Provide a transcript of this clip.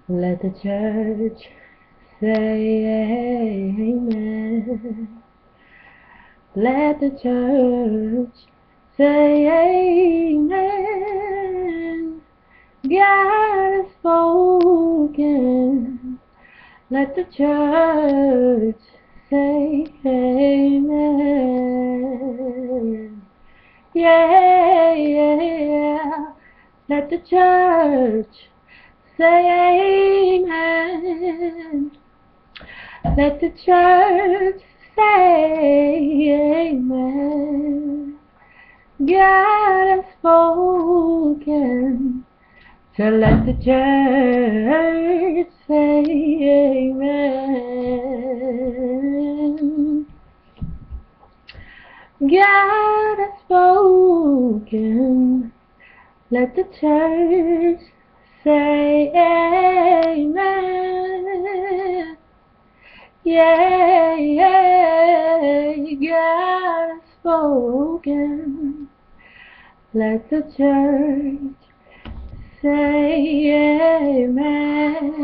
Let the church say amen. Let the church say amen. God has spoken. Let the church say amen. Yeah, yeah. Let the church say amen. Let the church say amen. God has spoken. So let the church say amen. God has spoken. Let the church say amen. Yeah, yeah, God has spoken. Let the church say amen.